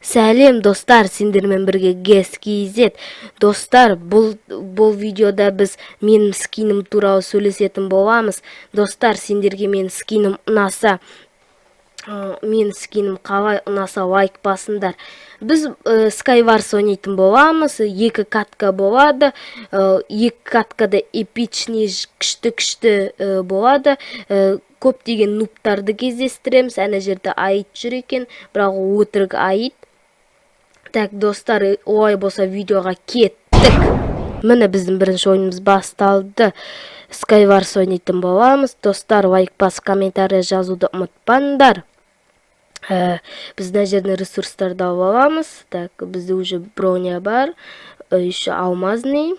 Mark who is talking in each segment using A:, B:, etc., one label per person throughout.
A: Сәлем достар, сендермен бірге GES-KZ. Достар, бұл видеода біз менің скинім туралы сөйлесетін боламыз. Достар, сендерге менің скинім ұнаса, менің скинім қалай ұнаса лайк басыңдар. Біз Skywars ойнайтын боламыз, 2 катка болады, 2 каткада эпичный күшті болады. Көптеген нубтарды кездестіреміз, әне жерде айт жүр екен, бірақ өтірік айт. Так, достар, олай болса видеоға кеттік. Міне біздің бірінші ойынымыз басталды. Skywars ойнайтын боламыз. Достар, лайк басып, комментария жазуды ұмытпаңдар. Біз мына жерден ресурстарды алып аламыз. Так, бізде уже броня бар, еще алмазный.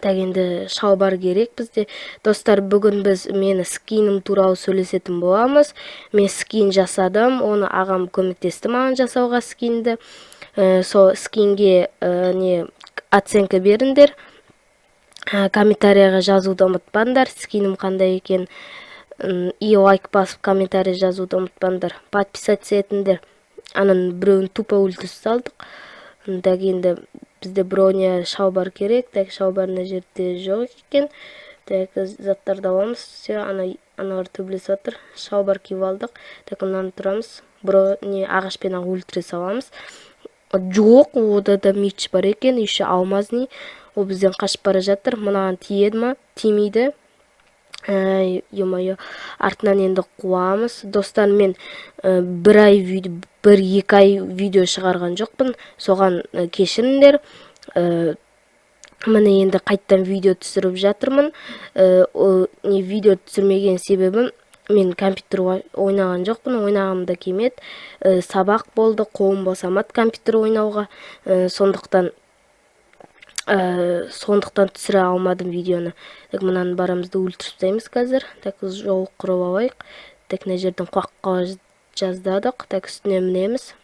A: Так, енді шалбар керек бізде. Достар, бүгін біз мені скинім туралы сөйлесетін боламыз. Мен скин жасадым, оны ағам көмектесті маған жасауға скинді. Сол скинге оценка беріңдер. Комментарияға жазуды ұмытпаңдар, скинім қандай екен. И лайк басып, комментария жазуды ұмытпаңдар. Подписаться етіңдер. Анын біреуін тупо өлтіріп салдық. Так, енді бізде броня шалбар керек. Так, шалбар мына жерде жоқ екен. Так, заттарды аламыз. Все, аналар төбелесіп отыр. Шалбар киіп алдық. Так, мынаны тұрамыз. Броня ағашпен өлтіре саламыз. Жоқ, ода да меч бар екен, еще алмазный. Ол бізден қашып бара жатыр. Мынаған тиеді ма? Тимейді. Ё-моё, артынан енді қуамыз. Достар, мен 1-2 ай видео шығарған жоқпын. Соған кешіріңдер. Міне енді қайттан видео түсіріп жатырмын. Видео түсірмеген себебім, мен компьютер ойнаған жоқпын, ойнағымда келмеді. Сабақ болды, қолым босамады компьютер ойнауға. Сондықтан түсіре алмадым видеоны. Так, мынаны барамызды өлтіріп тастаймыз қазір. Так, жол құрып алайық. Так, мына жерден қуаққа жаздадық. Так, үстіне мінеміз.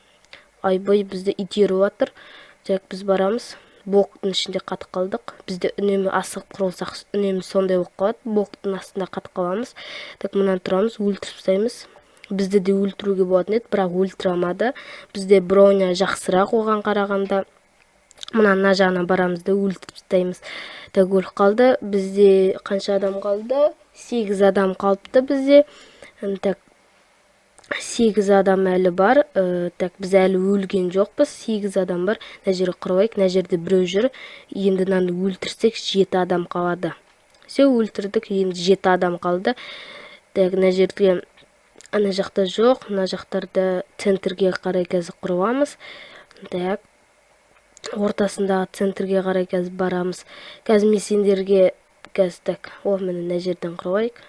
A: Айбай, бізді итеріп жатыр. Так, біз барамыз. Блоктың ішінде қатып қалдық. Бізде үнемі асығып құрылсақ, үнемі сондай болып қалады. Блоктың астында қатып қаламыз. Так, мынаны тұрамыз, өлтіріп тастаймыз. Бізді де өлтіруге болатын еді, бірақ өлтіре алмады. Бізде броня жақсырақ оған қарағанда. Мына жағына барамыз да өлтіріп тастаймыз. Так, өліп қалды. Бізде қанша адам қалды? 8 адам қалыпты бізде. Так, 8 адам әлі бар. Так, біз әлі өлген жоқпыз. 8 адам бар. Мына жерге құрайық. Мына жерде біреу жүр. Енді мынаны өлтірсек 7 адам қалады. Все, өлтірдік. Енді 7 адам қалды. Так, мына жерде ана жақта жоқ. Мына жақтарда центрге қарай қазір құрамыз. Так, ортасындағы центрге қарай қазір барамыз. Қазір мен сендерге так, міне мына жерден құрайық.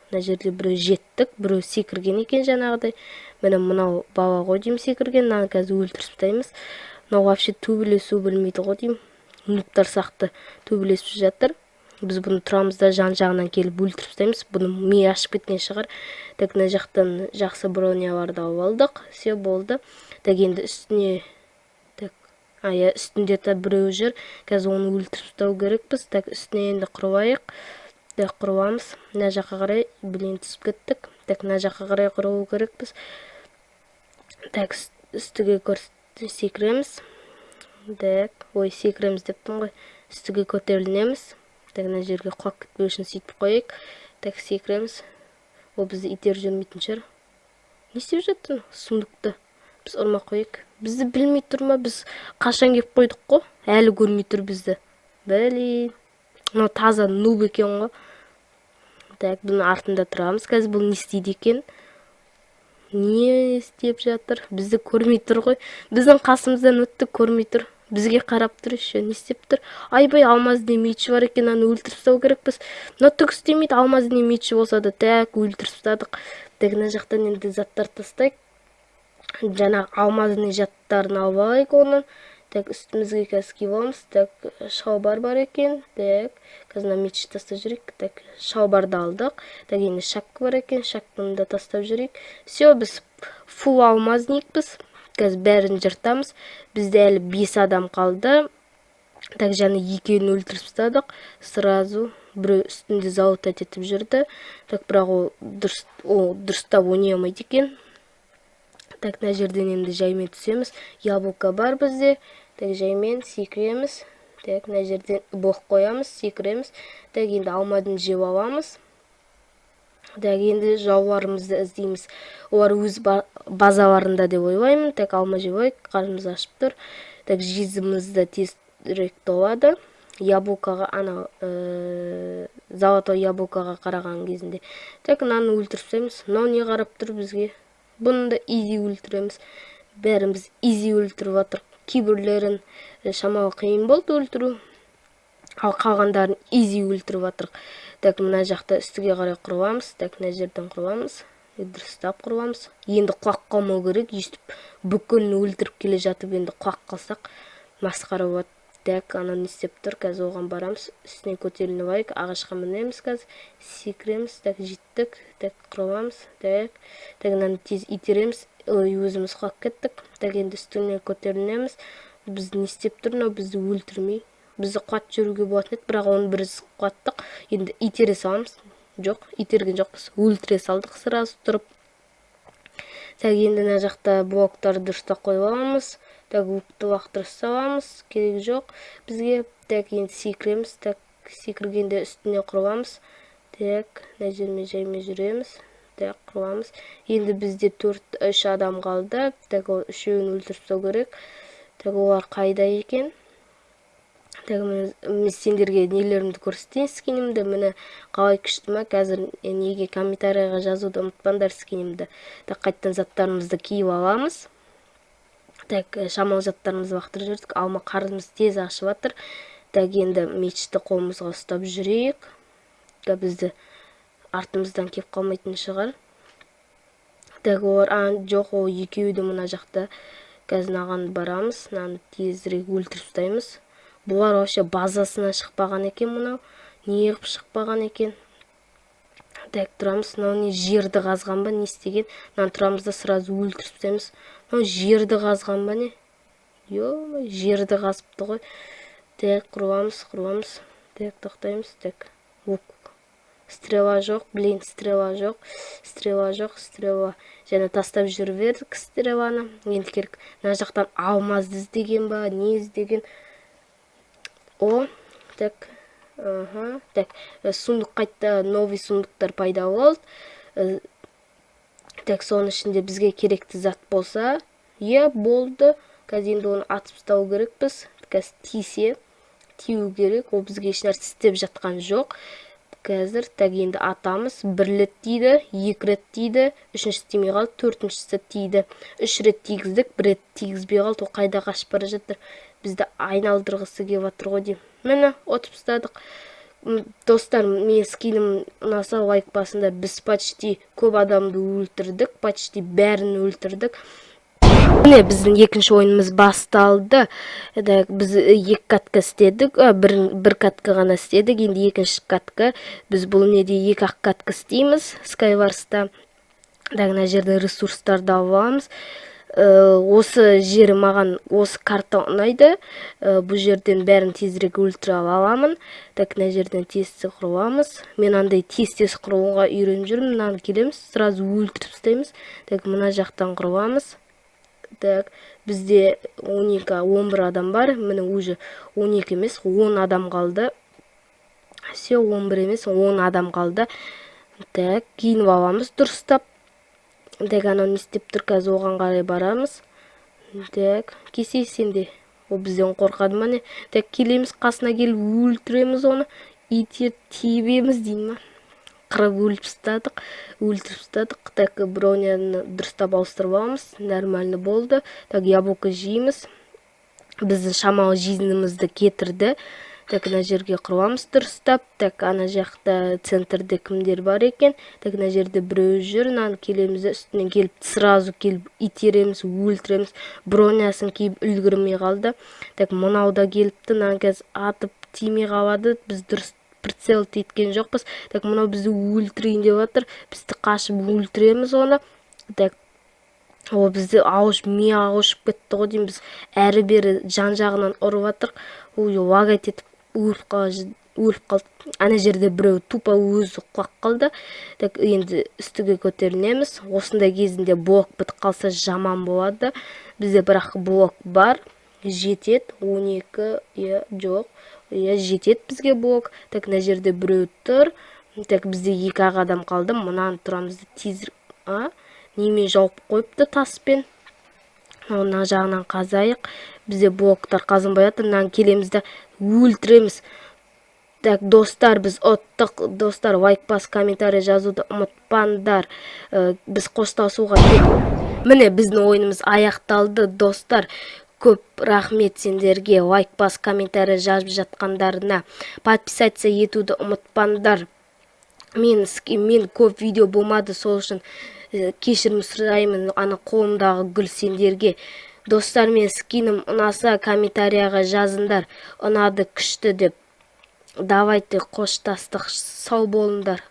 A: Мына жерде біреу жеттік, біреу секірген екен жаңағыдай. Мынау бала ғой деймін секірген, мынаны қазір өлтіріп тастаймыз. Мынау вообще төбелесу білмейді ғой деймін. Нуптар сақты төбелесіп жатыр. Біз бұны тұрамыз да жан-жағынан келіп өлтіріп тастаймыз. Бұны ми ашып кеткен шығар. Так, мына жақтан жақсы броняларды алып алдық. Все болды. Так, енді үстіне үстінде біреу жүр. Қазір оны өлтіріп тастау керекпіз. Так, үстіне енді құрайық. Так, құрамыз. Мына жаққа қарай түсіп кеттік. Так, мына жаққа қарай құрау керекпіз. Так, үстіге секіреміз. Так, секіреміз дептім ғой. Үстіге көтерілеміз. Так, мына жерге құлап кетпеу үшін сөйтіп қойайық. Так, секіреміз. Ол бізді итер жүрмейтін шығар. Не істеп жаттың? Сұмдықты. Біз ұрмақ қойайық. Бізді білмей тұр ма? Біз қашан кеп қойдық қой? Әлі көрмей тұр бізді. Блин. Мынау таза нуб екен ғой. Так, бұның артында тұрамыз. Қазір бұл не істейді екен? Не істеп жатыр? Бізді көрмей тұр ғой. Біздің қасымыздан өтті, көрмей тұр. Бізге қарап тұр еще. Не істеп тұр? Айбай, алмазный мечі бар екен, аны өлтіріп тастау керекпіз. Мына түк істемейді, алмазный мечі болса да. Так, өлтіріп тастадық. Так, мына жақтан енді заттар тастайық. Жаңа алмазный жаттарын алып алайық оның. Так, үстімізге қазір киіп аламыз. Так, шалбар бар екен. Так, қазір меч тастап жүрейік. Так, шалбарды алдық. Так, енді шапка бар екен. Шапканы да тастап жүрейік. Все, біз фул алмазнийікпіз. Қазір бәрін жыртамыз. Бізде әлі 5 адам қалды. Так, жаңа екеуін өлтіріп тастадық. Сразу біреу үстінде зауыт етіп жүрді. Так, бірақ ол дұрыстап ойнай алмайды екен. Так, мына жерден енді жаймен түсеміз. Яблоко бар бізде. Так, жаймен секіреміз. Так, мына жерден боқ қоямыз, секіреміз. Так, енді алмадан жеп аламыз. Так, енді жауларымызды іздейміз. Олар өз базаларында деп ойлаймын. Так, алма жеп алайық, қарнымыз ашып тұр. Так, жизімізді тезірек толады. Яблокаға, золотой яблокаға қараған кезінде. Так, мынаны өлтіріп тастаймыз. Мынау не қарап тұр бізге? Бұны да изи өлтіреміз. Бәріміз изи өлтіріп жатыр. Кейбірлерін шамалы қиын болды өлтіру. Ал қалғандарын изи өлтіріп жатыр. Так, мына жақта үстіге қарай құрыламыз. Так, мына жерден құрыламыз. Дұрыстап құрыламыз. Енді құлақ қалмау керек. Естіп бүкілін өлтіріп келе жатып, енді құлақ қалсақ масқара болады. Так, ананы істеп тұр. Қазір оған барамыз. Үстіне көтеріліп алайық. Ағашқа мінеміз қазір. Секіреміз. Так, жеттік. Так, құрыламыз. Так, мынаны тез итереміз. Өзіміз құлап кеттік. Так, енді үстіне көтерілеміз. Біз не істеп тұр? Мынау бізді өлтірмей. Бізді қуат жүруге болатын еді, бірақ оны біз қуаттық. Енді итере саламыз. Жоқ, итерген жоқпыз. Өлтіре салдық сразу тұрып. Так, енді мына жақта блоктарды дұрыстап қойып аламыз. Так, луқты лақтырып саламыз. Керек жоқ бізге. Так, енді секіреміз. Так, секіргенде үстіне құрыламыз. Так, мына жермен жаймен жүреміз. Так, құрыламыз. Енді бізде 3 адам қалды. Так, ол үшеуін өлтіріп тастау керек. Так, олар қайда екен? Так, мен сендерге нелерімді көрсетейін скинімді. Мені қалай күшті ма? Қазір неге комментарияға жазуды ұмытпаңдар скинімді. Так, қайттан заттарымызды киіп аламыз. Так, шамал заттарымызды лақтырып жүрдік. Алма қарнымыз тез ашып жатыр. Так, енді мечті қолымызға ұстап жүрейік. Так, бізді артымыздан кеп қалмайтын шығар. Так, олар жоқ, ол екеуді мына жақта. Қазір мынаған барамыз. Мынаны тезірек өлтіріп тастаймыз. Бұлар вообще базасына шықпаған екен мұнау. Не қып шықпаған екен. Так, тұрамыз. Мынау не жерді қазған ба, не істеген? Мынаны тұрамыз да сразу өлтіріп тастаймыз. Мынау жерді қазған ба не? Йо, жерді қазыпты ғой. Так, құрыламыз. Так, тоқтаймыз. Так, стрела жоқ, блин, стрела жоқ. Стрела. Және тастап жүріп бердік стреланы. Енді керек. Мына жақтан алмазды іздеген ба, не іздеген? Так, так, сундық қайтта, новый сундықтар пайда болды. Так, соның ішінде бізге керекті зат болса, болды. Қазір енді оны атып тастау керекпіз. Қазір тию керек, ол бізге ешнәрсе істеп жатқан жоқ. Қазір, так, енді атамыз. 1 рет тиді, 2 рет тиді, 3-ші тимей қалды, 4-шісі тиді. 3 рет тигіздік, 1 рет тигізбей қалды, ол қайда қашып бара жатыр. Бізді айналдырғысы келіп жатыр ғой деймін. Міне, отып тастадық. Достар, мен скинім ұнаса лайк басыңдар. Біз почти көп адамды өлтірдік, почти бәрін өлтірдік. Міне, біздің екінші ойынымыз басталды. Біз 2 катка істедік, бір катка ғана істедік. Енді екінші катка. Біз бұл неде 2 катка істейміз Skywars-та. Мына жерден ресурстарды аламыз. Осы жері маған, осы карта ұнайды. Бұл жерден бәрін тезірек өлтіре аламын. Так, мына жерден тез құрамыз. Мен андай тез құруға үйреніп жүрмін. Мынаны келеміз, сразу өлтіріп тастаймыз. Так, мына жақтан құрамыз. Так, бізде 12-11 адам бар. Міне уже 12 емес, 10 адам қалды. Все, 11 емес, 10 адам қалды. Так, кейін аламыз дұрыстап. Так, анау не істеп тұр, қазір оған қарай барамыз. Так, кесейсен де. Ол бізден қорқады ма не? Так, келеміз, қасына келіп өлтіреміз оны. Итер тебеміз дейін ма? Қырып өлтіріп тастадық. Так, броняны дұрыстап ауыстырып аламыз. Нормально болды. Так, яблоко жейміз. Біздің шамалы жизнімізді кетірді. Так, ана жерге құрамыз дұрыстап. Так, ана жақта центрде кімдер бар екен. Так, ана жерде біреу жүр. Наны келеміз, үстінен келіп, сразу келіп итереміз, өлтіреміз. Бронясын кейіп үлгірмей қалды. Так, мұнауда келіпті. Наны қазір атып тимей қалады. Біз дұрыс прицел теткен жоқпыз. Так, мұнау бізді өлтірейін деп жатыр. Бізді қашып өлтіреміз оны. Так, ол бізді ми ауышып кетті ғой деймін. Біз әрі бері жан жағынан ұрып жатыр. Лагать етіп өліп қалады. өліп қалды. Ана жерде біреу тупо өзі құлап қалды. Так енді үстіге көтерілеміз. Осындай кезінде блок бітіп қалса жаман болады. Бізде бірақ блок бар. Жетет 12, жоқ, жетет бізге блок. Так мына жерде біреу тұр. Так бізде 2 адам қалды. Мұнан тұрамызды тезір немен жауып қойыпты таспен. Мына жағынан қазайық. Бізде блоктар қазынбай жатыр. Мынаны келемізді өлтіреміз. Так, достар, біз оттық. Достар, лайк бас, комментарий жазуды ұмытпаңдар. Біз қоштасуға міне біздің ойынымыз аяқталды, достар. Көп рахмет сендерге. Лайк бас, комментарий жазып жатқандарына. Подписаться етуді ұмытпаңдар. Мен көп видео болмады, сол үшін кешірім сұраймын. Ана қолымдағы гүл сендерге. Достар, мен скинім ұнаса комментарияға жазыңдар. Ұнады, күшті деп. Давайте қоштастық, сау болыңдар.